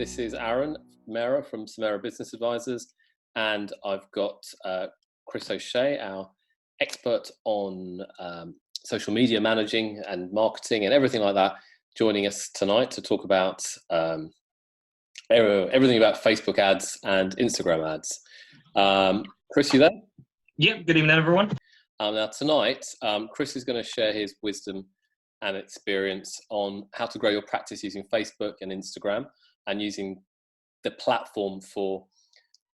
This is Arun from Samera Business Advisors, and I've got Chris O'Shea, our expert on social media managing and marketing and everything like that, joining us tonight to talk about everything about Facebook ads and Instagram ads. Chris, you there? Yeah, good evening, everyone. Now tonight, Chris is going to share his wisdom and experience on how to grow your practice using Facebook and Instagram and using the platform for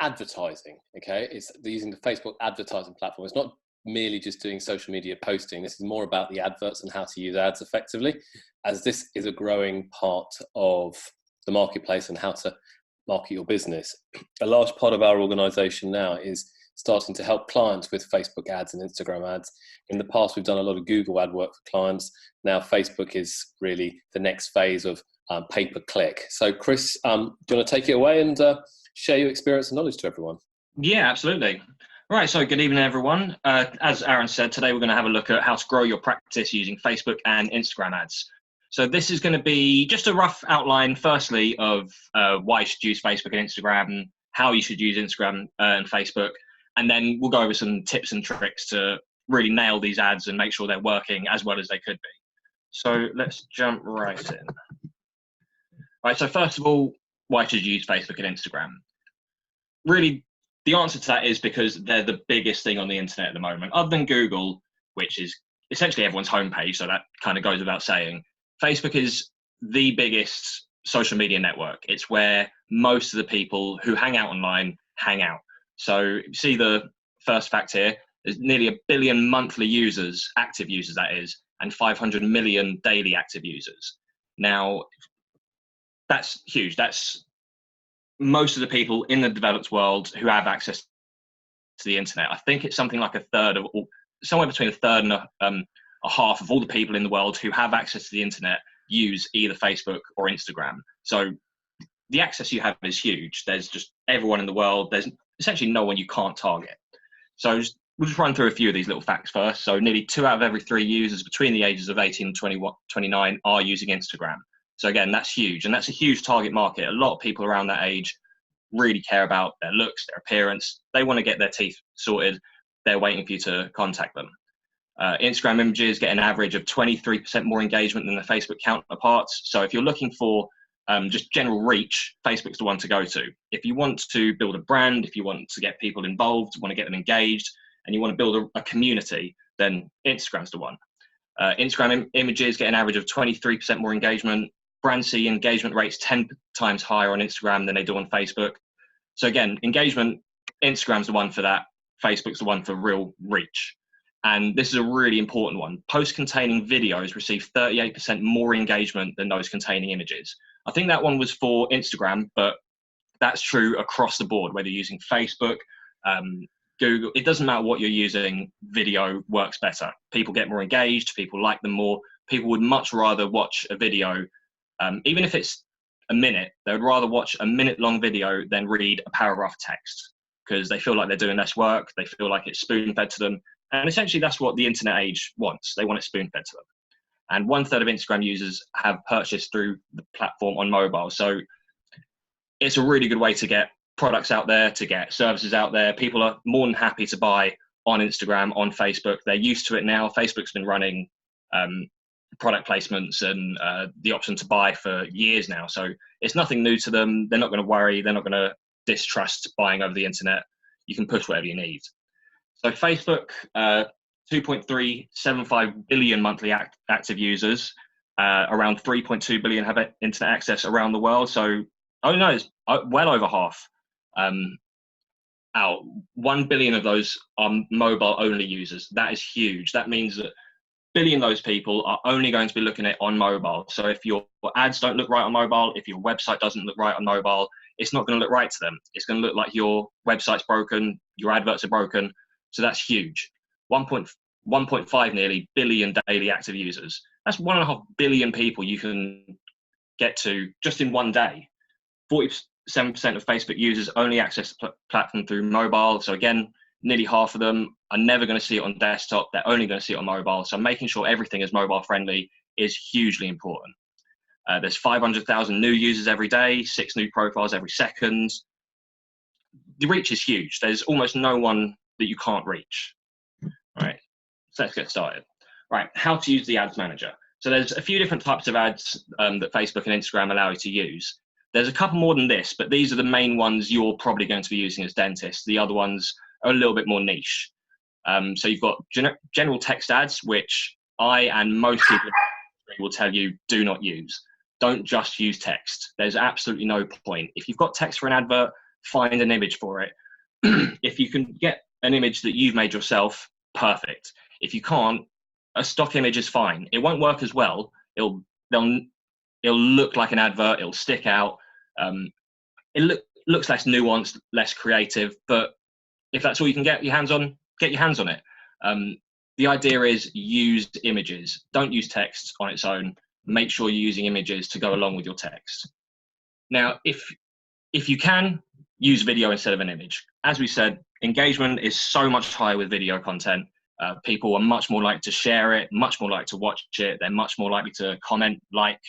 advertising. Okay, it's using the Facebook advertising platform. It's not merely just doing social media posting. This is more about the adverts and how to use ads effectively, as this is a growing part of the marketplace and how to market your business. A large part of our organization now is starting to help clients with Facebook ads and Instagram ads. In the past, we've done a lot of Google ad work for clients. Now Facebook is really the next phase of pay-per-click. So Chris, do you want to take it away and share your experience and knowledge to everyone? Yeah, absolutely. Right, so good evening, everyone. As Aaron said, today we're going to have a look at how to grow your practice using Facebook and Instagram ads. So this is going to be just a rough outline, firstly, of why you should use Facebook and Instagram, how you should use Instagram and Facebook, and then we'll go over some tips and tricks to really nail these ads and make sure they're working as well as they could be. So let's jump right in. Right, so first of all, why should you use Facebook and Instagram? Really, the answer to that is because they're the biggest thing on the internet at the moment. Other than Google, which is essentially everyone's homepage, so that kind of goes without saying, Facebook is the biggest social media network. It's where most of the people who hang out online hang out. So you see the first fact here, there's nearly 1 billion monthly users, active users that is, and 500 million daily active users. Now, that's huge. That's most of the people in the developed world who have access to the internet. I think it's something like a third of, or somewhere between a third and a half of all the people in the world who have access to the internet use either Facebook or Instagram. So the access you have is huge. There's just everyone in the world. There's essentially no one you can't target. So we'll just run through a few of these little facts first. So nearly 2 out of every 3 users between the ages of 18 and 29 are using Instagram. So again, that's huge. And that's a huge target market. A lot of people around that age really care about their looks, their appearance. They want to get their teeth sorted. They're waiting for you to contact them. Instagram images get an average of 23% more engagement than the Facebook counterparts. So if you're looking for just general reach, Facebook's the one to go to. If you want to build a brand, if you want to get people involved, want to get them engaged, and you want to build a community, then Instagram's the one. Instagram images get an average of 23% more engagement. Brands see engagement rates 10 times higher on Instagram than they do on Facebook. So again, engagement, Instagram's the one for that. Facebook's the one for real reach. And this is a really important one. Posts containing videos receive 38% more engagement than those containing images. I think that one was for Instagram, but that's true across the board, whether you're using Facebook, Google, it doesn't matter what you're using, video works better. People get more engaged, people like them more. People would much rather watch a video, even if it's a minute, they would rather watch a minute-long video than read a paragraph of text because they feel like they're doing less work, they feel like it's spoon-fed to them. And essentially that's what the internet age wants. They want it spoon-fed to them. And 1/3 of Instagram users have purchased through the platform on mobile. So it's a really good way to get products out there, to get services out there. People are more than happy to buy on Instagram, on Facebook. They're used to it now. Facebook's been running product placements and the option to buy for years now. So it's nothing new to them. They're not going to worry. They're not going to distrust buying over the internet. You can push whatever you need. So Facebook, 2.375 billion monthly active users, around 3.2 billion have internet access around the world. So, oh no, it's well over half. 1 billion of those are mobile only users. That is huge. That means that 1 billion of those people are only going to be looking at it on mobile. So if your ads don't look right on mobile, if your website doesn't look right on mobile, it's not going to look right to them. It's going to look like your website's broken, your adverts are broken. So that's huge. 1.5 nearly billion daily active users. That's 1.5 billion people you can get to just in one day. 47% of Facebook users only access the platform through mobile. So again, nearly half of them are never going to see it on desktop. They're only going to see it on mobile. So making sure everything is mobile friendly is hugely important. There's 500,000 new users every day, 6 new profiles every second. The reach is huge. There's almost no one that you can't reach. Right, so let's get started. Right, how to use the ads manager. So there's a few different types of ads that Facebook and Instagram allow you to use. There's a couple more than this, but these are the main ones you're probably going to be using as dentists. The other ones are a little bit more niche. So you've got general text ads, which I and most people will tell you do not use. Don't just use text. There's absolutely no point. If you've got text for an advert, find an image for it. If you can get an image that you've made yourself, perfect. If you can't, a stock image is fine. It won't work as well. It'll look like an advert. It'll stick out. It looks less nuanced, less creative. But if that's all you can get your hands on, get your hands on it. The idea is use images. Don't use text on its own. Make sure you're using images to go along with your text. Now, if you can, use video instead of an image. As we said, engagement is so much higher with video content. People are much more likely to share it, much more likely to watch it. They're much more likely to comment, like.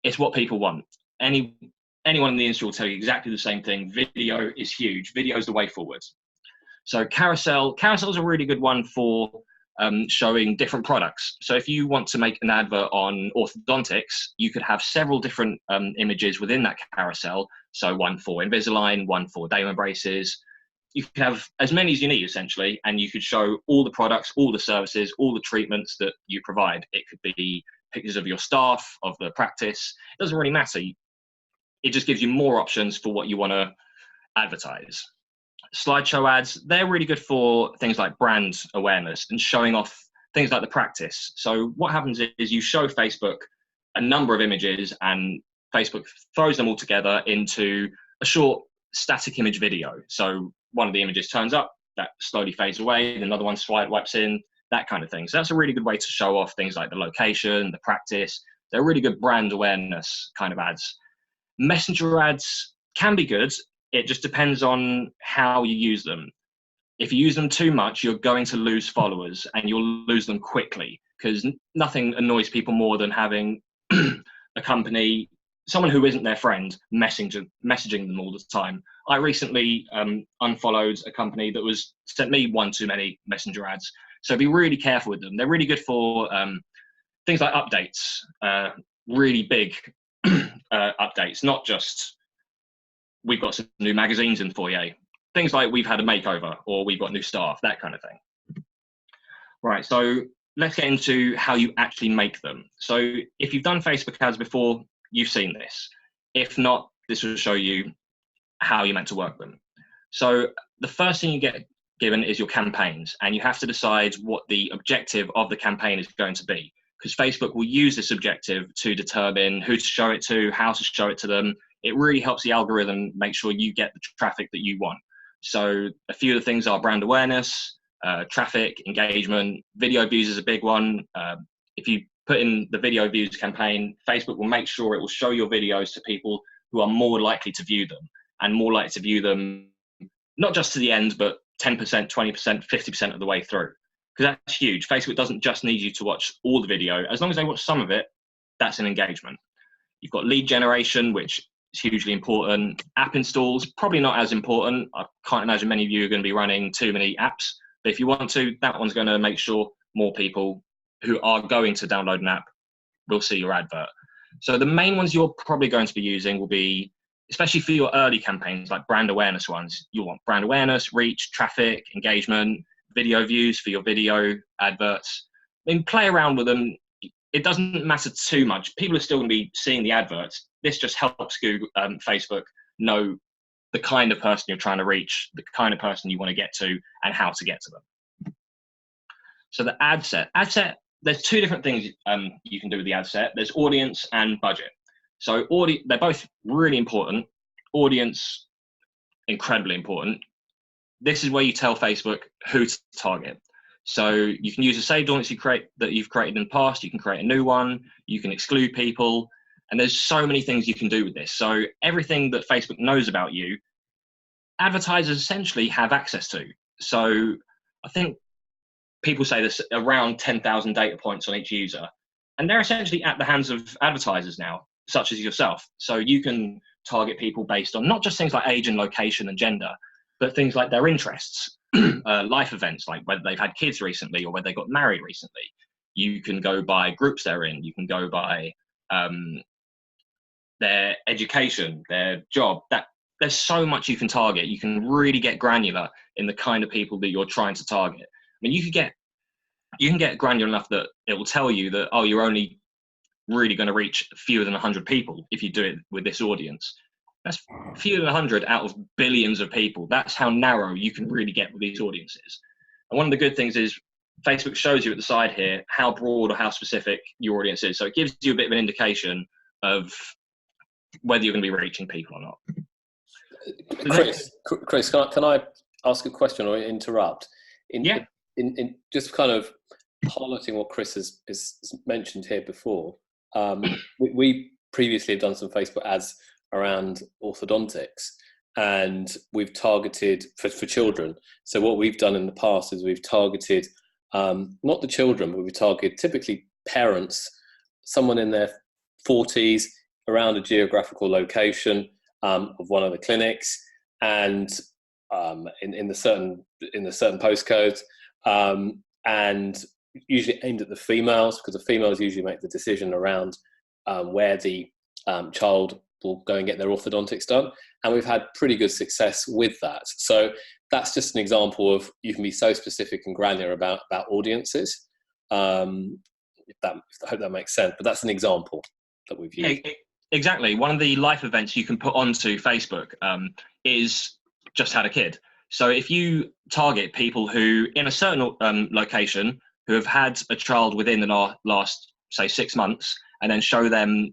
It's what people want. Anyone in the industry will tell you exactly the same thing. Video is huge. Video is the way forward. So carousel is a really good one for showing different products. So if you want to make an advert on orthodontics, you could have several different images within that carousel. So one for Invisalign, one for Damon braces. You could have as many as you need, essentially, and you could show all the products, all the services, all the treatments that you provide. It could be pictures of your staff, of the practice. It doesn't really matter. It just gives you more options for what you want to advertise. Slideshow ads, they're really good for things like brand awareness and showing off things like the practice. So what happens is you show Facebook a number of images and Facebook throws them all together into a short static image video. So one of the images turns up, that slowly fades away, another one swipes in, that kind of thing. So that's a really good way to show off things like the location, the practice. They're really good brand awareness kind of ads. Messenger ads can be good. It just depends on how you use them. If you use them too much, you're going to lose followers and you'll lose them quickly, because nothing annoys people more than having a company, someone who isn't their friend, messaging them all the time. I recently unfollowed a company that sent me one too many messenger ads. So be really careful with them. They're really good for things like updates, really big updates, not just we've got some new magazines in the foyer. Things like we've had a makeover or we've got new staff, that kind of thing. Right, so let's get into how you actually make them. So if you've done Facebook ads before, you've seen this. If not, this will show you how you're meant to work them. So the first thing you get given is your campaigns, and you have to decide what the objective of the campaign is going to be, because Facebook will use this objective to determine who to show it to, how to show it to them. It really helps the algorithm make sure you get the traffic that you want. So a few of the things are brand awareness, traffic, engagement. Video views is a big one. If you put in the video views campaign, Facebook will make sure it will show your videos to people who are more likely to view them, and more likely to view them not just to the end, but 10%, 20%, 50% of the way through. Because that's huge. Facebook doesn't just need you to watch all the video. As long as they watch some of it, that's an engagement. You've got lead generation, which is hugely important. App installs, probably not as important. I can't imagine many of you are going to be running too many apps. But if you want to, that one's going to make sure more people who are going to download an app will see your advert. So the main ones you're probably going to be using will be, especially for your early campaigns, like brand awareness ones. You'll want brand awareness, reach, traffic, engagement, video views for your video adverts. I mean, play around with them. It doesn't matter too much. People are still going to be seeing the adverts. This just helps Google, Facebook know the kind of person you're trying to reach, the kind of person you want to get to, and how to get to them. So the ad set, there's two different things you can do with the ad set. There's audience and budget. So they're both really important. Audience, incredibly important. This is where you tell Facebook who to target. So you can use a saved audience that you've created in the past. You can create a new one. You can exclude people. And there's so many things you can do with this. So everything that Facebook knows about you, advertisers essentially have access to. So I think people say there's around 10,000 data points on each user. And they're essentially at the hands of advertisers now, such as yourself. So you can target people based on not just things like age and location and gender, but things like their interests, life events, like whether they've had kids recently or whether they got married recently. You can go by groups they're in. You can go by their education, their job. There's so much you can target. You can really get granular in the kind of people that you're trying to target. I mean, you can get granular enough that it will tell you that, oh, you're only really going to reach fewer than 100 people if you do it with this audience. That's fewer than 100 out of billions of people. That's how narrow you can really get with these audiences. And one of the good things is Facebook shows you at the side here how broad or how specific your audience is. So it gives you a bit of an indication of whether you're going to be reaching people or not. Chris, can I ask a question or interrupt? In just kind of highlighting what Chris has mentioned here before, we previously have done some Facebook ads around orthodontics, and we've targeted for children. So what we've done in the past is we've targeted not the children, but we've targeted typically parents, someone in their 40s, around a geographical location of one of the clinics, and in the certain postcodes, and usually aimed at the females, because the females usually make the decision around where the child will go and get their orthodontics done, and we've had pretty good success with that. So that's just an example of, you can be so specific and granular about audiences. I hope that makes sense, but that's an example that we've used. Yeah, exactly. One of the life events you can put onto Facebook is just had a kid. So if you target people who in a certain location who have had a child within the last, say, 6 months, and then show them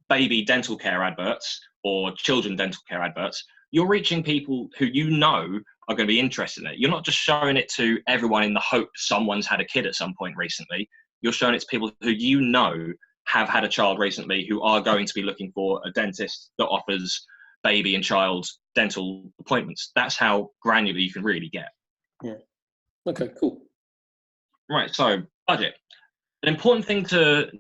baby dental care adverts or children dental care adverts, you're reaching people who you know are going to be interested in it. You're not just showing it to everyone in the hope someone's had a kid at some point recently. You're showing it to people who you know have had a child recently, who are going to be looking for a dentist that offers baby and child dental appointments. That's how granular you can really get. Yeah. Okay, cool. Right, so budget. An important thing to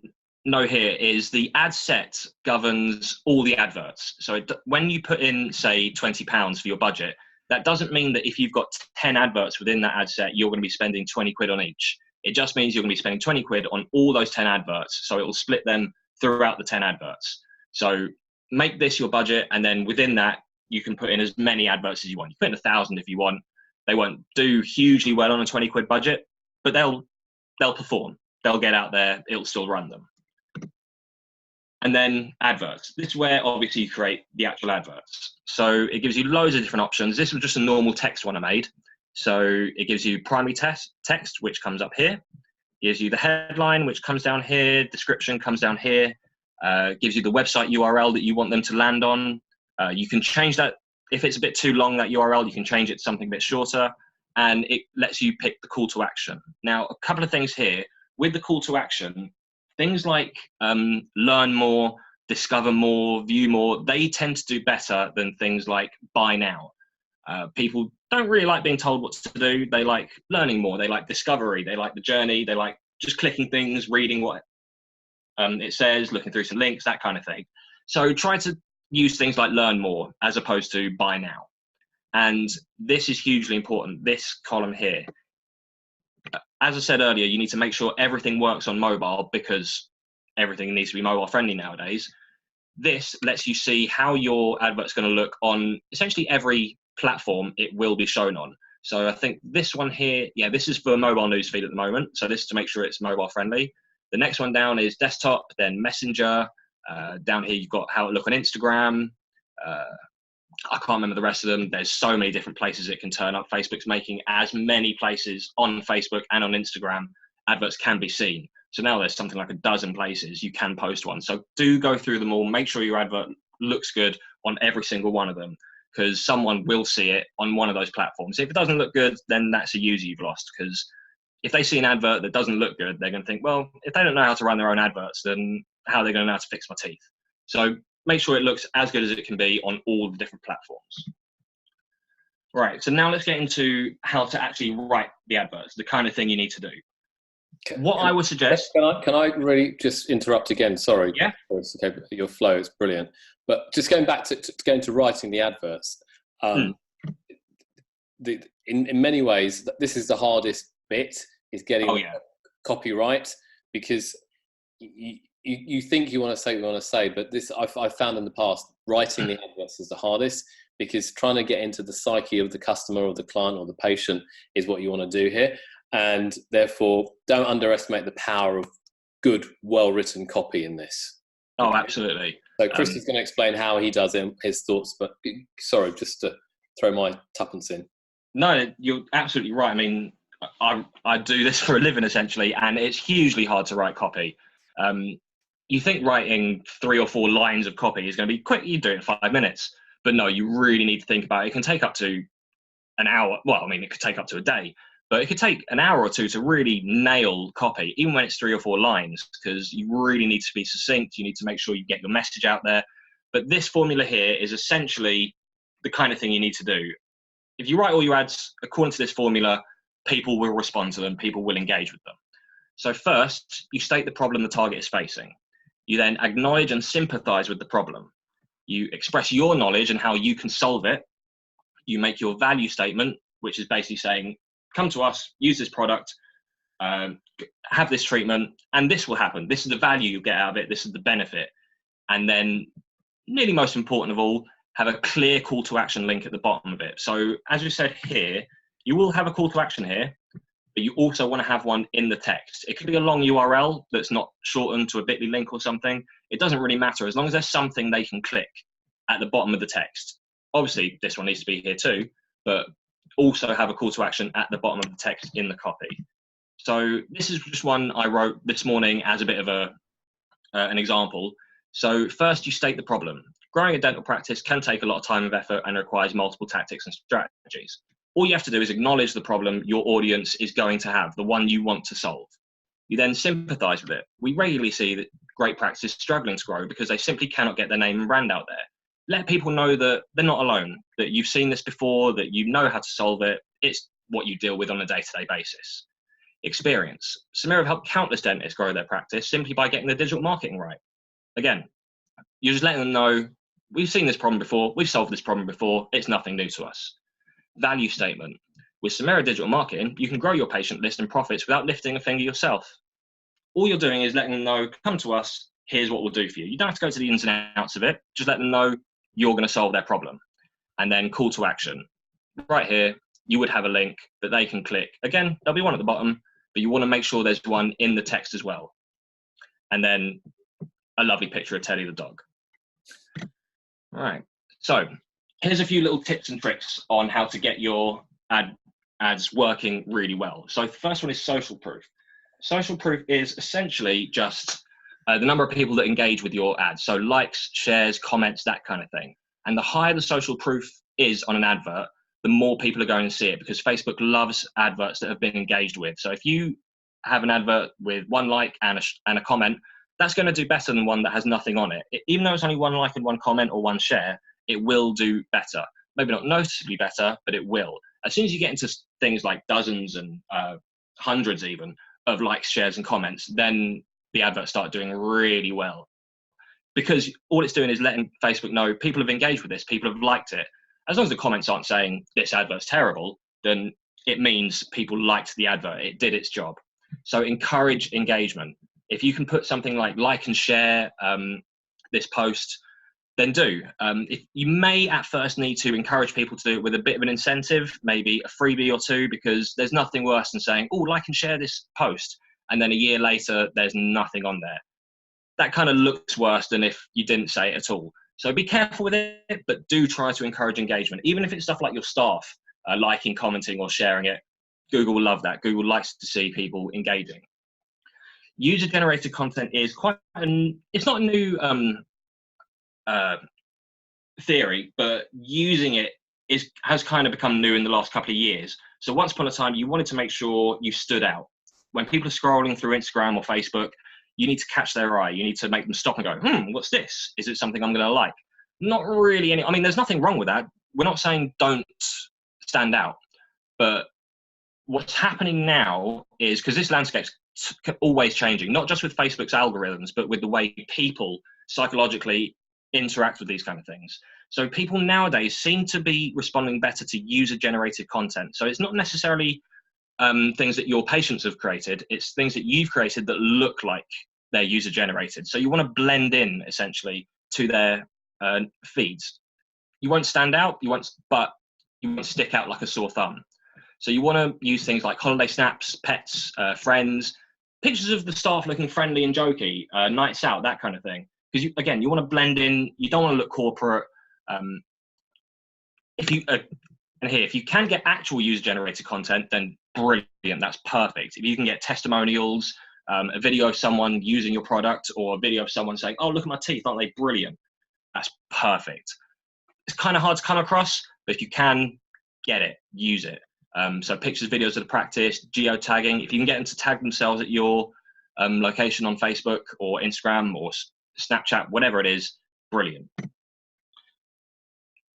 know here is the ad set governs all the adverts. So when you put in, say, £20 for your budget, that doesn't mean that if you've got 10 adverts within that ad set, you're going to be spending 20 quid on each. It just means you're going to be spending 20 quid on all those 10 adverts. So it will split them throughout the 10 adverts. So make this your budget, and then within that, you can put in as many adverts as you want. You put in 1,000 if you want. They won't do hugely well on a 20 quid budget, but they'll perform. They'll get out there. It'll still run them. And then adverts. This is where obviously you create the actual adverts. So it gives you loads of different options. This was just a normal text one I made. So it gives you primary text, which comes up here. It gives you the headline, which comes down here. Description comes down here. Gives you the website URL that you want them to land on. You can change that. If it's a bit too long, that URL, you can change it to something a bit shorter. And it lets you pick the call to action. Now, a couple of things here. With the call to action, things like learn more, discover more, view more, they tend to do better than things like buy now. People don't really like being told what to do. They like learning more. They like discovery. They like the journey. They like just clicking things, reading what it says, looking through some links, that kind of thing. So try to use things like learn more as opposed to buy now. And this is hugely important, this column here. As I said earlier, you need to make sure everything works on mobile, because everything needs to be mobile friendly nowadays. This lets you see how your advert's going to look on essentially every platform it will be shown on. So I think this one here, yeah, this is for mobile newsfeed at the moment. So this is to make sure it's mobile friendly. The next one down is desktop, then messenger. Down here, you've got how it look on Instagram. I can't remember the rest of them. There's so many different places it can turn up. Facebook's making as many places on Facebook and on Instagram adverts can be seen. So now there's something like a dozen places you can post one. So do go through them all. Make sure your advert looks good on every single one of them, because someone will see it on one of those platforms. If it doesn't look good, then that's a user you've lost, because if they see an advert that doesn't look good, they're going to think, well, if they don't know how to run their own adverts, then how are they going to know how to fix my teeth? So make sure it looks as good as it can be on all the different platforms. Right, so now let's get into how to actually write the adverts, the kind of thing you need to do. What I would suggest. Can I really just interrupt again? Sorry. Yeah. Okay, your flow is brilliant. But just going back to going to writing the adverts, in many ways, this is the hardest bit, is getting copyright, because you think you want to say what you want to say, but this I've found in the past, writing the adverts is the hardest, because trying to get into the psyche of the customer or the client or the patient is what you want to do here. And therefore, don't underestimate the power of good, well-written copy in this. Oh, absolutely. So Chris is going to explain how he does it, his thoughts, but sorry, just to throw my tuppence in. No, you're absolutely right. I mean, I do this for a living, essentially, and it's hugely hard to write copy. You think writing 3 or 4 lines of copy is going to be quick, you do it in 5 minutes. But no, you really need to think about it. It can take up to an hour. Well, I mean, it could take up to a day. But it could take an hour or two to really nail copy, even when it's 3 or 4 lines, because you really need to be succinct. You need to make sure you get your message out there. But this formula here is essentially the kind of thing you need to do. If you write all your ads according to this formula, people will respond to them, people will engage with them. So first, you state the problem the target is facing. You then acknowledge and sympathize with the problem. You express your knowledge and how you can solve it. You make your value statement, which is basically saying, come to us, use this product, have this treatment, and this will happen. This is the value you get out of it. This is the benefit. And then, nearly most important of all, have a clear call to action link at the bottom of it. So as we said here, you will have a call to action here, but you also want to have one in the text. It could be a long URL that's not shortened to a bit.ly link or something. It doesn't really matter, as long as there's something they can click at the bottom of the text. Obviously, this one needs to be here too, but also have a call to action at the bottom of the text in the copy. So this is just one I wrote this morning as a bit of an example. So first, you state the problem. Growing a dental practice can take a lot of time and effort and requires multiple tactics and strategies. All you have to do is acknowledge the problem your audience is going to have, the one you want to solve. You then sympathize with it. We regularly see that great practices struggling to grow because they simply cannot get their name and brand out there. Let people know that they're not alone, that you've seen this before, that you know how to solve it. It's what you deal with on a day-to-day basis. Experience. Samera have helped countless dentists grow their practice simply by getting the digital marketing right. Again, you're just letting them know, we've seen this problem before, we've solved this problem before, it's nothing new to us. Value statement. With Samera digital marketing, you can grow your patient list and profits without lifting a finger yourself. All you're doing is letting them know, come to us, here's what we'll do for you. You don't have to go to the ins and outs of it, just let them know you're going to solve their problem. And then call to action. Right here, you would have a link that they can click. Again, there'll be one at the bottom, but you want to make sure there's one in the text as well. And then a lovely picture of Teddy the dog. All right. So here's a few little tips and tricks on how to get your ads working really well. So the first one is social proof. Social proof is essentially just the number of people that engage with your ads. So likes, shares, comments, that kind of thing. And the higher the social proof is on an advert, the more people are going to see it, because Facebook loves adverts that have been engaged with. So if you have an advert with 1 like and a comment, that's going to do better than one that has nothing on it. Even though it's only 1 like and 1 comment or 1 share, it will do better. Maybe not noticeably better, but it will. As soon as you get into things like dozens and hundreds even of likes, shares, and comments, then the adverts start doing really well. Because all it's doing is letting Facebook know people have engaged with this, people have liked it. As long as the comments aren't saying this advert's terrible, then it means people liked the advert, it did its job. So encourage engagement. If you can put something like and share this post, then do. If you may at first need to encourage people to do it with a bit of an incentive, maybe a freebie or 2, because there's nothing worse than saying, oh, like and share this post, and then a year later, there's nothing on there. That kind of looks worse than if you didn't say it at all. So be careful with it, but do try to encourage engagement. Even if it's stuff like your staff liking, commenting, or sharing it, Google will love that. Google likes to see people engaging. User-generated content is it's not a new theory, but using it has kind of become new in the last couple of years. So once upon a time, you wanted to make sure you stood out. When people are scrolling through Instagram or Facebook, you need to catch their eye. You need to make them stop and go, what's this? Is it something I'm going to like? Not really I mean, there's nothing wrong with that. We're not saying don't stand out, but what's happening now is, because this landscape's always changing, not just with Facebook's algorithms, but with the way people psychologically interact with these kind of things. So people nowadays seem to be responding better to user-generated content. So it's not necessarily things that your patients have created, it's things that you've created that look like they're user-generated. So you want to blend in, essentially, to their feeds. You won't stand out, but you won't stick out like a sore thumb. So you want to use things like holiday snaps, pets, friends, pictures of the staff looking friendly and jokey, nights out, that kind of thing. Because again, you want to blend in. You don't want to look corporate. If you can get actual user-generated content, then brilliant. That's perfect. If you can get testimonials, a video of someone using your product, or a video of someone saying, "Oh, look at my teeth, aren't they brilliant?" That's perfect. It's kind of hard to come across, but if you can get it, use it. So pictures, videos of the practice, geotagging. If you can get them to tag themselves at your location on Facebook or Instagram or Snapchat, whatever it is, brilliant.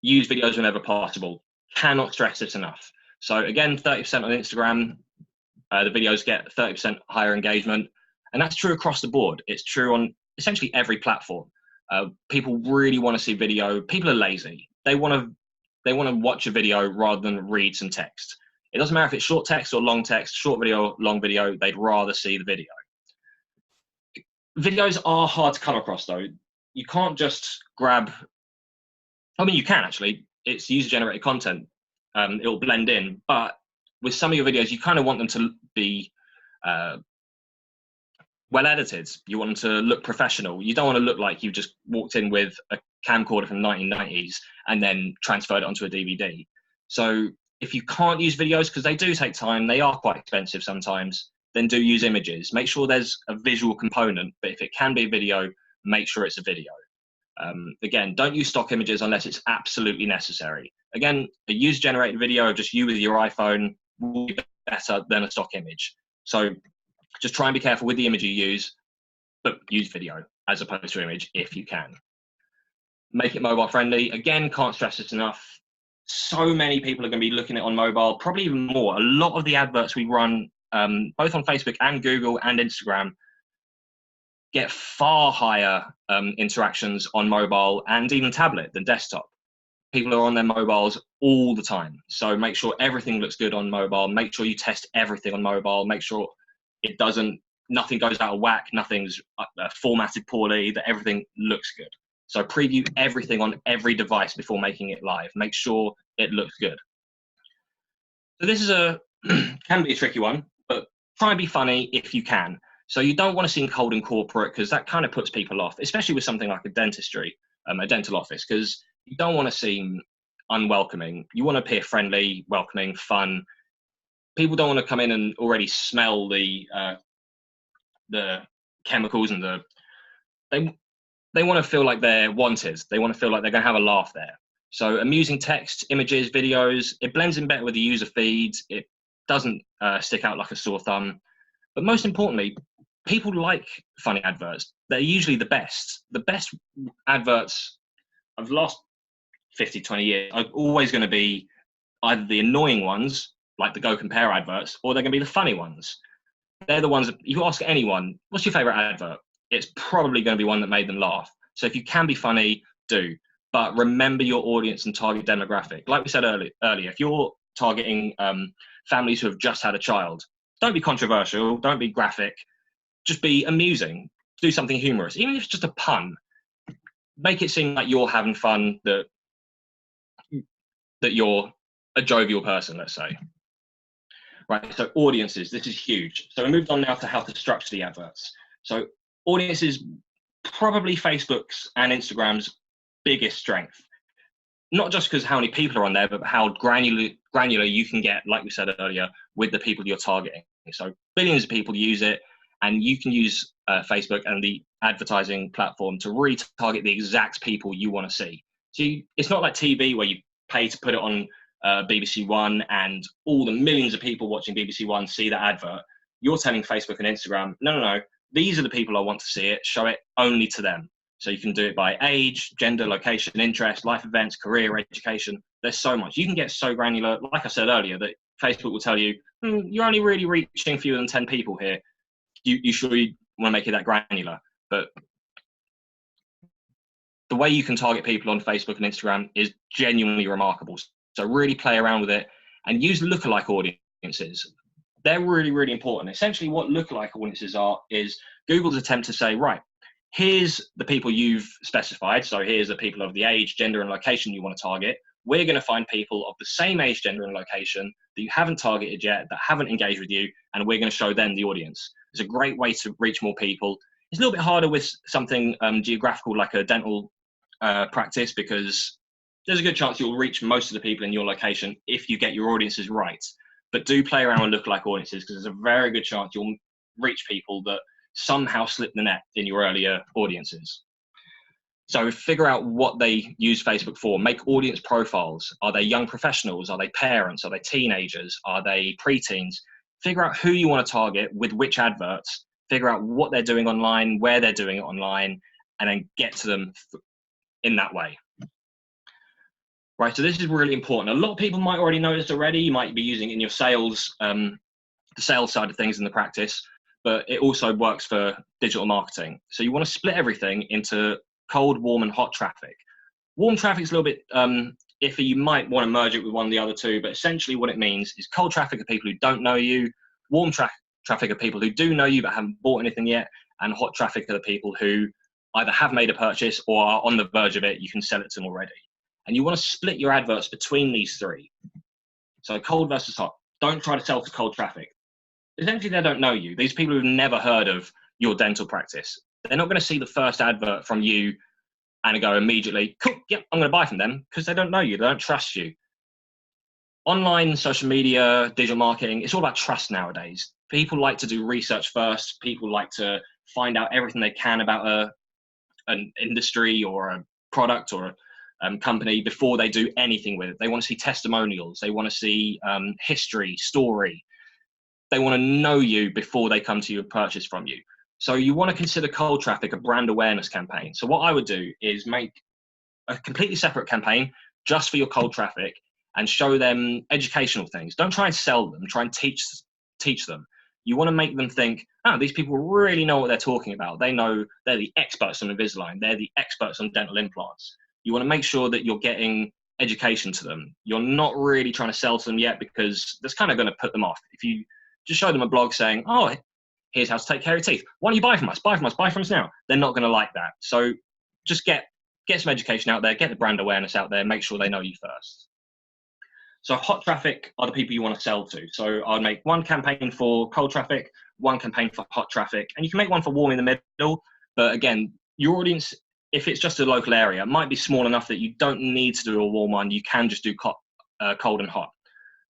Use videos whenever possible. Cannot stress this enough. So again, 30% on Instagram, the videos get 30% higher engagement. And that's true across the board. It's true on essentially every platform. People really want to see video. People are lazy. They want to watch a video rather than read some text. It doesn't matter if it's short text or long text, short video, long video, they'd rather see the video. Videos are hard to come across though. You can't just grab, I mean, you can actually, it's user-generated content. It'll blend in, but with some of your videos, you kind of want them to be well edited. You want them to look professional. You don't want to look like you've just walked in with a camcorder from the 1990s and then transferred it onto a DVD. So if you can't use videos, because they do take time, they are quite expensive sometimes, then do use images. Make sure there's a visual component, but if it can be a video, make sure it's a video. Again, don't use stock images unless it's absolutely necessary. Again, a user-generated video of just you with your iPhone will be better than a stock image. So just try and be careful with the image you use, but use video as opposed to image if you can. Make it mobile friendly. Again, can't stress this enough. So many people are going to be looking at it on mobile, probably even more. A lot of the adverts we run, both on Facebook and Google and Instagram, get far higher interactions on mobile and even tablet than desktop. People are on their mobiles all the time. So make sure everything looks good on mobile. Make sure you test everything on mobile. Make sure nothing goes out of whack, nothing's formatted poorly, that everything looks good. So preview everything on every device before making it live. Make sure it looks good. So this is can be a tricky one, but try and be funny if you can. So you don't want to seem cold and corporate, because that kind of puts people off, especially with something like a dentistry, a dental office, because you don't want to seem unwelcoming. You want to appear friendly, welcoming, fun. People don't want to come in and already smell the chemicals and they want to feel like they're wanted. They want to feel like they're going to have a laugh there. So amusing text, images, videos, it blends in better with the user feeds. It doesn't stick out like a sore thumb. But most importantly, people like funny adverts. They're usually the best. The best adverts of the last 50, 20 years are always going to be either the annoying ones, like the Go Compare adverts, or they're going to be the funny ones. They're the ones that, if you ask anyone, what's your favorite advert? It's probably going to be one that made them laugh. So if you can be funny, do. But remember your audience and target demographic. Like we said earlier, if you're targeting families who have just had a child, don't be controversial, don't be graphic, just be amusing. Do something humorous, even if it's just a pun. Make it seem like you're having fun, that you're a jovial person, let's say. Right, so audiences, this is huge. So we moved on now to how to structure the adverts. So audiences, probably Facebook's and Instagram's biggest strength. Not just because how many people are on there, but how granular you can get, like we said earlier, with the people you're targeting. So billions of people use it, and you can use Facebook and the advertising platform to retarget the exact people you want to see. So it's not like TV where you pay to put it on BBC One and all the millions of people watching BBC One see that advert. You're telling Facebook and Instagram, no, these are the people I want to see it, show it only to them. So you can do it by age, gender, location, interest, life events, career, education. There's so much. You can get so granular, like I said earlier, that Facebook will tell you, you're only really reaching fewer than 10 people here. You sure you want to make it that granular? But the way you can target people on Facebook and Instagram is genuinely remarkable. So really play around with it and use lookalike audiences. They're really, really important. Essentially what lookalike audiences are is Google's attempt to say, right, here's the people you've specified. So here's the people of the age, gender, and location you want to target. We're going to find people of the same age, gender, and location that you haven't targeted yet, that haven't engaged with you, and we're going to show them the audience. It's a great way to reach more people. It's a little bit harder with something geographical like a dental practice, because there's a good chance you'll reach most of the people in your location if you get your audiences right. But do play around with lookalike audiences, because there's a very good chance you'll reach people that somehow slip the net in your earlier audiences. So figure out what they use Facebook for. Make audience profiles. Are they young professionals? Are they parents? Are they teenagers? Are they preteens? Figure out who you want to target with which adverts. Figure out what they're doing online, where they're doing it online, and then get to them in that way. Right, so this is really important. A lot of people might already know this already. You might be using it in your sales, the sales side of things in the practice, but it also works for digital marketing. So you want to split everything into cold, warm, and hot traffic. Warm traffic is a little bit iffy. You might want to merge it with one of the other two, but essentially what it means is cold traffic are people who don't know you, warm traffic are people who do know you but haven't bought anything yet, and hot traffic are the people who either have made a purchase or are on the verge of it. You can sell it to them already. And you want to split your adverts between these three. So cold versus hot. Don't try to sell to cold traffic. Essentially, they don't know you. These people who've never heard of your dental practice. They're not going to see the first advert from you and go immediately, cool, yep, I'm going to buy from them, because they don't know you. They don't trust you. Online, social media, digital marketing, it's all about trust nowadays. People like to do research first. People like to find out everything they can about an industry or a product or a company before they do anything with it. They want to see testimonials. They want to see history, story. They want to know you before they come to you and purchase from you. So you want to consider cold traffic a brand awareness campaign. So what I would do is make a completely separate campaign just for your cold traffic and show them educational things. Don't try and sell them. Try and teach them. You want to make them think, these people really know what they're talking about. They know, they're the experts on Invisalign. They're the experts on dental implants. You want to make sure that you're getting education to them. You're not really trying to sell to them yet, because that's kind of going to put them off. If you just show them a blog saying, oh, here's how to take care of your teeth. Why don't you buy from us? Buy from us. Buy from us now. They're not going to like that. So just get some education out there, get the brand awareness out there, make sure they know you first. So hot traffic are the people you want to sell to. So I'd make one campaign for cold traffic, one campaign for hot traffic, and you can make one for warm in the middle. But again, your audience, if it's just a local area, it might be small enough that you don't need to do a warm one. You can just do cold and hot.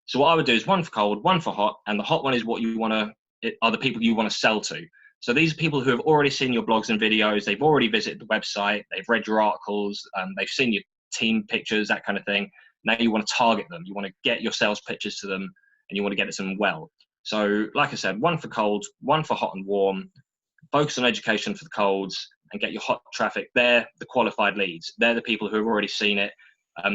So what I would do is one for cold, one for hot, and the hot one is what you want to, are the people you want to sell to. So these are people who have already seen your blogs and videos. They've already visited the website. They've read your articles. They've seen your team pictures, that kind of thing. Now you want to target them. You want to get your sales pitches to them, and you want to get it to them well. So like I said, one for cold, one for hot and warm. Focus on education for the colds and get your hot traffic. They're the qualified leads. They're the people who have already seen it.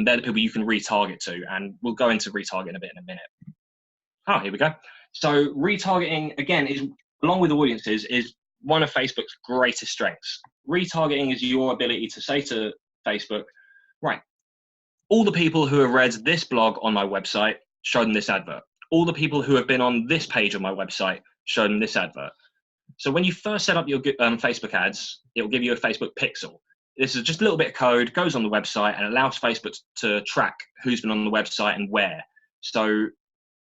They're the people you can retarget to, and we'll go into retargeting a bit in a minute. Oh, here we go. So retargeting, again, is along with audiences, is one of Facebook's greatest strengths. Retargeting is your ability to say to Facebook, right, all the people who have read this blog on my website, show them this advert. All the people who have been on this page of my website, show them this advert. So when you first set up your Facebook ads, it will give you a Facebook pixel. This is just a little bit of code, goes on the website, and allows Facebook to track who's been on the website and where. So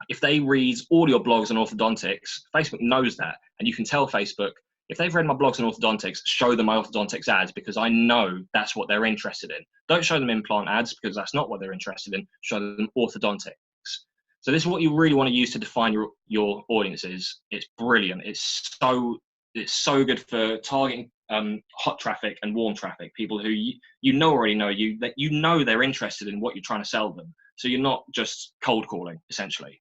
if they read all your blogs on orthodontics, Facebook knows that. And you can tell Facebook, if they've read my blogs on orthodontics, show them my orthodontics ads, because I know that's what they're interested in. Don't show them implant ads, because that's not what they're interested in. Show them orthodontics. So this is what you really want to use to define your audiences. It's brilliant. It's so good for targeting hot traffic and warm traffic, people who you already know you, that you know they're interested in what you're trying to sell them. So you're not just cold calling, essentially.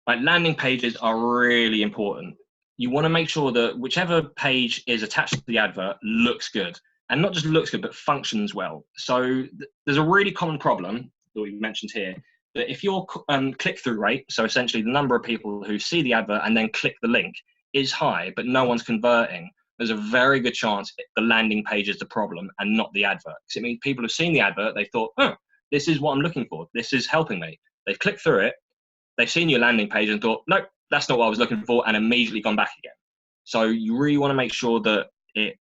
Like, landing pages are really important. You want to make sure that whichever page is attached to the advert looks good, and not just looks good, but functions well. So there's a really common problem that we mentioned here, that if your click-through rate, so essentially the number of people who see the advert and then click the link, is high, but no one's converting, there's a very good chance the landing page is the problem and not the advert. Because it means people have seen the advert, they thought, oh, this is what I'm looking for, this is helping me. They've clicked through it, they've seen your landing page and thought, nope, that's not what I was looking for, and immediately gone back again. So you really want to make sure that it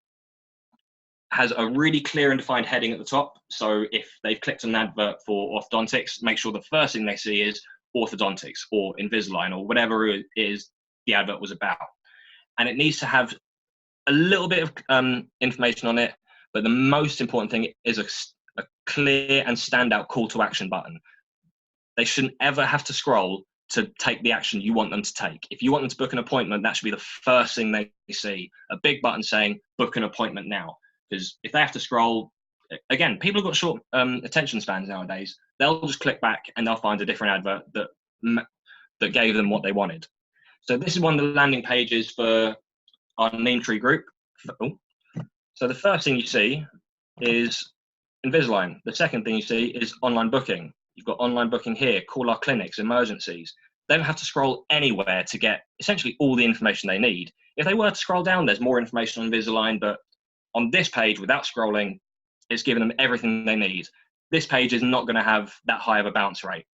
has a really clear and defined heading at the top. So if they've clicked on an advert for orthodontics, make sure the first thing they see is orthodontics or Invisalign or whatever it is the advert was about. And it needs to have a little bit of information on it, but the most important thing is a clear and standout call to action button. They shouldn't ever have to scroll to take the action you want them to take. If you want them to book an appointment, that should be the first thing they see, a big button saying book an appointment now. Because if they have to scroll, again, people have got short attention spans nowadays. They'll just click back and they'll find a different advert that gave them what they wanted. So this is one of the landing pages for our Dentistry group. So the first thing you see is Invisalign. The second thing you see is online booking. You've got online booking here, call our clinics, emergencies. They don't have to scroll anywhere to get essentially all the information they need. If they were to scroll down, there's more information on Invisalign, but on this page, without scrolling, it's giving them everything they need. This page is not going to have that high of a bounce rate.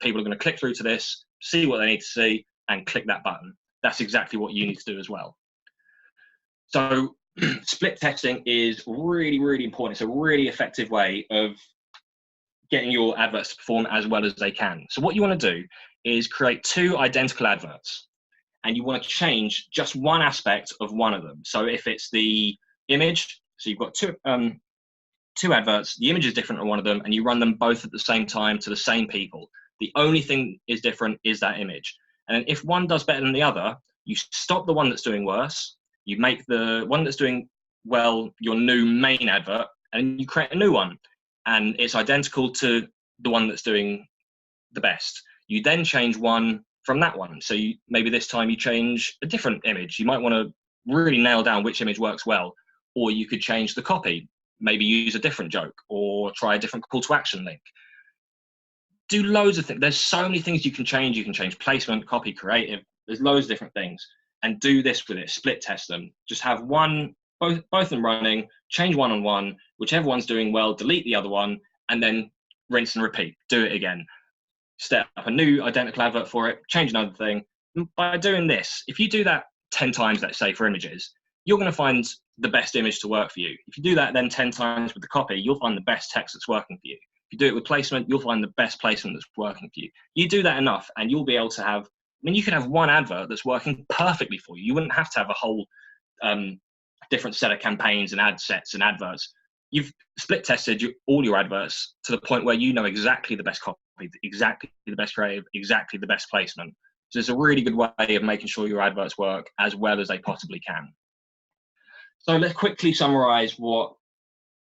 People are going to click through to this, see what they need to see, and click that button. That's exactly what you need to do as well. So split testing is really, really important. It's a really effective way of getting your adverts to perform as well as they can. So what you want to do is create 2 identical adverts, and you want to change just one aspect of one of them. So if it's the image, so you've got two adverts, the image is different on one of them, and you run them both at the same time to the same people. The only thing is different is that image. And if one does better than the other, you stop the one that's doing worse, you make the one that's doing well your new main advert, and you create a new one, and it's identical to the one that's doing the best. You then change one from that one. So maybe this time you change a different image. You might want to really nail down which image works well, or you could change the copy, maybe use a different joke or try a different call to action link. Do loads of things. There's so many things you can change. You can change placement, copy, creative. There's loads of different things, and do this with it. Split test them. Just have both of them running, change one on one, whichever one's doing well, delete the other one, and then rinse and repeat. Do it again. Set up a new identical advert for it, change another thing. By doing this, if you do that 10 times, let's say for images, you're going to find the best image to work for you. If you do that then 10 times with the copy, you'll find the best text that's working for you. If you do it with placement, you'll find the best placement that's working for you. You do that enough and you'll be able to have, you could have one advert that's working perfectly for you. You wouldn't have to have a whole different set of campaigns and ad sets and adverts. You've split tested all your adverts to the point where you know exactly the best copy, exactly the best creative, exactly the best placement. So it's a really good way of making sure your adverts work as well as they possibly can. So let's quickly summarize what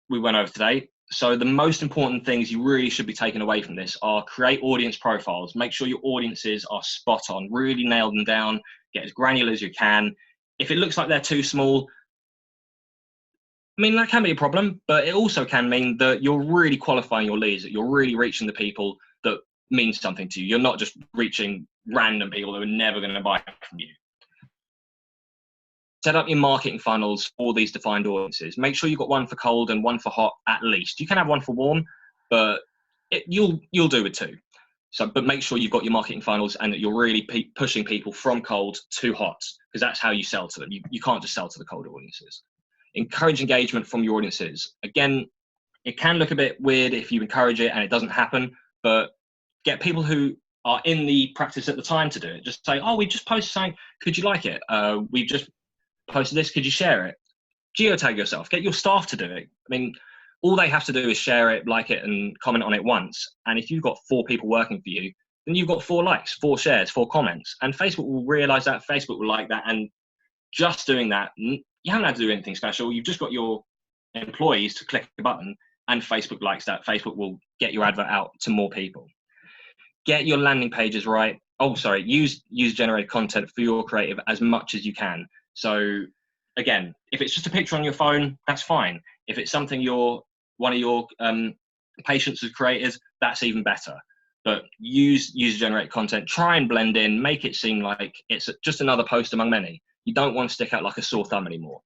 we went over today. So the most important things you really should be taking away from this are create audience profiles. Make sure your audiences are spot on, really nail them down, get as granular as you can. If it looks like they're too small, that can be a problem, but it also can mean that you're really qualifying your leads, that you're really reaching the people that mean something to you. You're not just reaching random people who are never going to buy from you. Set up your marketing funnels for these defined audiences. Make sure you've got one for cold and one for hot at least. You can have one for warm, but you'll do it too. But make sure you've got your marketing funnels and that you're really pushing people from cold to hot, because that's how you sell to them. You can't just sell to the cold audiences. Encourage engagement from your audiences. Again, it can look a bit weird if you encourage it and it doesn't happen, but get people who are in the practice at the time to do it. Just say, oh, we just posted something, could you like it? We've just posted this, could you share it? Geotag yourself, get your staff to do it. All they have to do is share it, like it, and comment on it once. And if you've got 4 people working for you, then you've got 4 likes, 4 shares, 4 comments. And Facebook will realize that, Facebook will like that. And just doing that, you haven't had to do anything special. You've just got your employees to click the button and Facebook likes that. Facebook will get your advert out to more people. Get your landing pages right. Use generated content for your creative as much as you can. So again, if it's just a picture on your phone, that's fine. If it's something one of your patients has created, that's even better. but use user-generated content, try and blend in, make it seem like it's just another post among many. You don't want to stick out like a sore thumb anymore.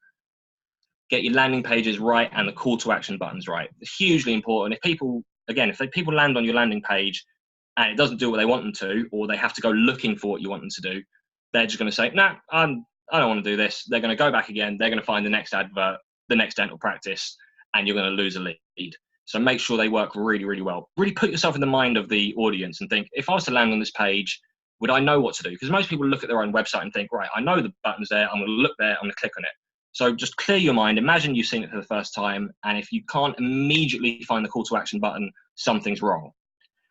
Get your landing pages right and the call to action buttons right. It's hugely important. If people land on your landing page and it doesn't do what they want them to, or they have to go looking for what you want them to do, they're just going to say, nah, I don't want to do this. They're going to go back again. They're going to find the next advert, the next dental practice, and you're going to lose a lead. So make sure they work really, really well. Really put yourself in the mind of the audience and think, if I was to land on this page, would I know what to do? Because most people look at their own website and think, right, I know the button's there. I'm going to look there. I'm going to click on it. So just clear your mind. Imagine you've seen it for the first time. And if you can't immediately find the call to action button, something's wrong.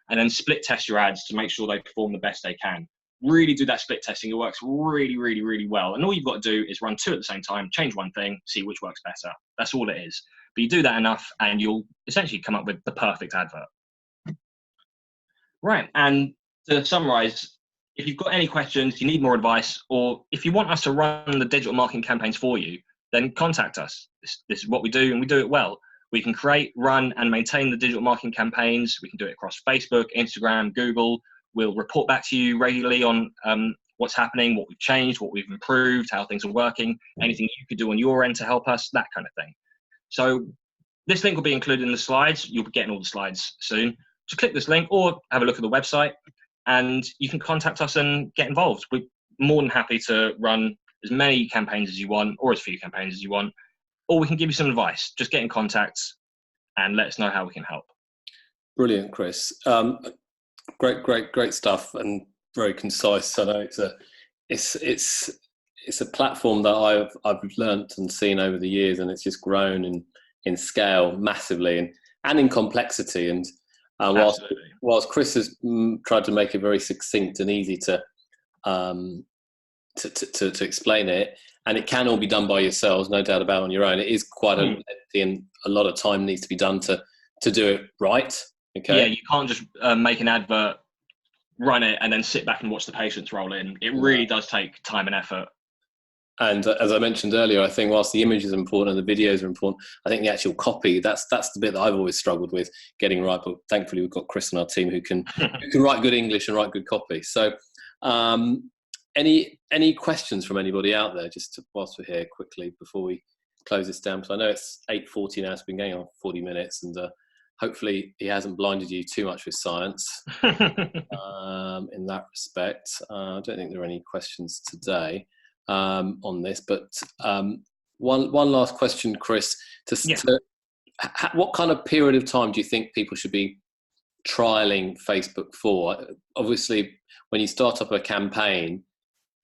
And then split test your ads to make sure they perform the best they can. Really do that split testing. It works really, really, really well. And all you've got to do is run two at the same time, change one thing, see which works better. That's all it is. But you do that enough and you'll essentially come up with the perfect advert. Right. And to summarize, if you've got any questions, you need more advice, or if you want us to run the digital marketing campaigns for you, then contact us. This is what we do, and we do it well. We can create, run, and maintain the digital marketing campaigns. We can do it across Facebook, Instagram, Google. We'll report back to you regularly on what's happening, what we've changed, what we've improved, how things are working, anything you could do on your end to help us, that kind of thing. So this link will be included in the slides. You'll be getting all the slides soon. So click this link or have a look at the website, and you can contact us and get involved. We're more than happy to run as many campaigns as you want, or as few campaigns as you want, or we can give you some advice. Just get in contact and let us know how we can help. Brilliant, Chris. Great stuff, and very concise. I know it's a platform that I've learnt and seen over the years, and it's just grown in scale massively and in complexity. And whilst Chris has tried to make it very succinct and easy to explain it, and it can all be done by yourselves, no doubt about it, on your own. It is quite a lengthy, and a lot of time needs to be done to do it right. Okay. Yeah, you can't just make an advert, run it, and then sit back and watch the patients roll in. It really does take time and effort. And as I mentioned earlier, I think whilst the image is important and the videos are important, I think the actual copy, that's the bit that I've always struggled with getting right. But thankfully, we've got Chris on our team who can write good English and write good copy. So any questions from anybody out there, just whilst we're here quickly before we close this down? So I know it's 8:40 now, it's been going on 40 minutes, and hopefully he hasn't blinded you too much with science in that respect. I don't think there are any questions today on this, but one last question, Chris. What kind of period of time do you think people should be trialing Facebook for? Obviously, when you start up a campaign,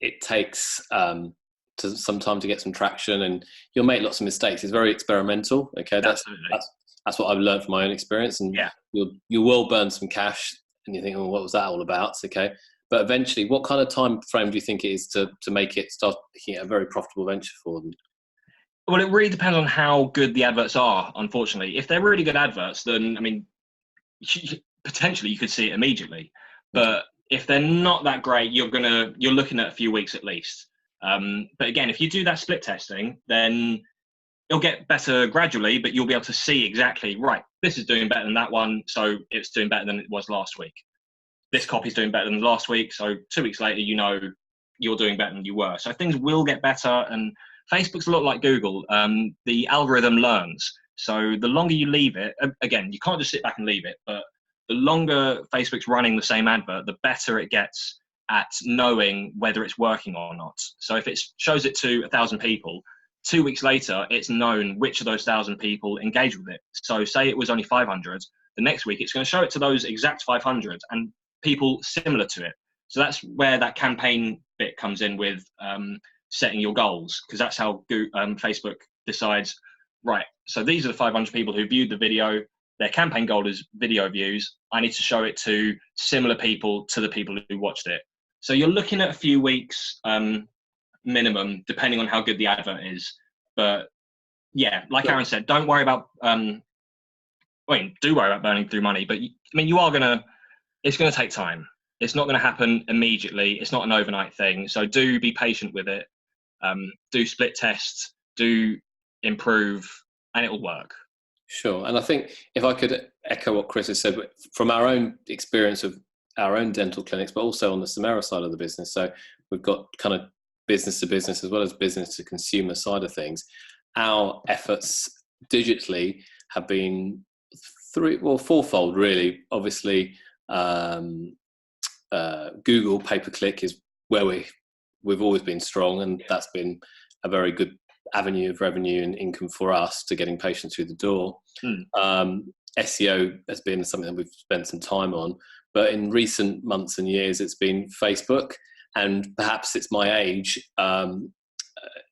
it takes some time to get some traction, and you'll make lots of mistakes. It's very experimental. Okay, that's what I've learned from my own experience. And you will burn some cash, and you think, oh, what was that all about? Okay, but eventually, what kind of time frame do you think it is to make it start making it a very profitable venture for them? Well, it really depends on how good the adverts are. Unfortunately, if they're really good adverts, then I mean, potentially you could see it immediately. But if they're not that great, you're looking at a few weeks at least. But again, if you do that split testing, then it'll get better gradually, but you'll be able to see exactly, right, this is doing better than that one, so it's doing better than it was last week. This copy's doing better than last week, so 2 weeks later, you know you're doing better than you were. So things will get better, and Facebook's a lot like Google. The algorithm learns. So the longer you leave it, again, you can't just sit back and leave it, but the longer Facebook's running the same advert, the better it gets at knowing whether it's working or not. So if it shows it to 1,000 people, 2 weeks later, it's known which of those 1,000 people engage with it. So say it was only 500, the next week it's going to show it to those exact 500 and people similar to it. So that's where that campaign bit comes in with setting your goals, because that's how Facebook decides, right, so these are the 500 people who viewed the video. Their campaign goal is video views. I need to show it to similar people to the people who watched it. So you're looking at a few weeks minimum, depending on how good the advert is. But yeah, like Aaron said, don't worry about, do worry about burning through money. But I mean, it's going to take time. It's not going to happen immediately. It's not an overnight thing. So do be patient with it. Do split tests, do improve, and it will work. Sure. And I think if I could echo what Chris has said, from our own experience of our own dental clinics, but also on the Samera side of the business. So we've got kind of business to business as well as business to consumer side of things. Our efforts digitally have been fourfold really. Obviously, Google pay-per-click is where we've always been strong, and that's been a very good avenue of revenue and income for us to getting patients through the door. SEO has been something that we've spent some time on, but in recent months and years it's been Facebook, and perhaps it's my age,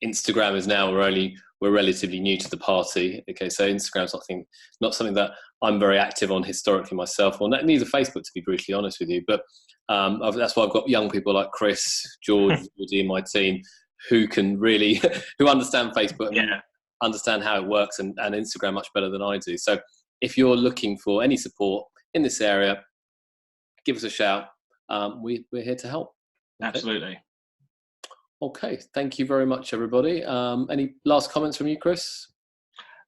Instagram is now, we're relatively new to the party. Okay, so Instagram's not something that I'm very active on historically myself, or neither Facebook, to be brutally honest with you. But that's why I've got young people like Chris, George, Woody in my team who can really who understand Facebook and understand how it works, and Instagram much better than I do. So if you're looking for any support in this area, give us a shout. We're here to help. Okay? Absolutely. Okay, thank you very much, everybody. Any last comments from you, Chris?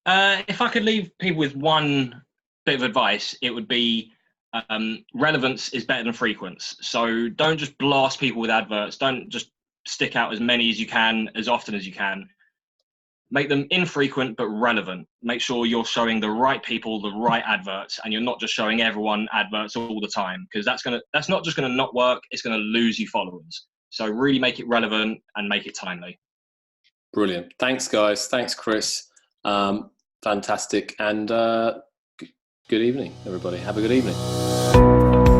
If I could leave people with one bit of advice, it would be relevance is better than frequency. So don't just blast people with adverts. Don't just stick out as many as you can, as often as you can. Make them infrequent but relevant. Make sure you're showing the right people the right adverts, and you're not just showing everyone adverts all the time, because that's not just gonna not work. It's gonna lose you followers. So really make it relevant and make it timely. Brilliant. Thanks, guys. Thanks, Chris. Fantastic. And good evening, everybody. Have a good evening.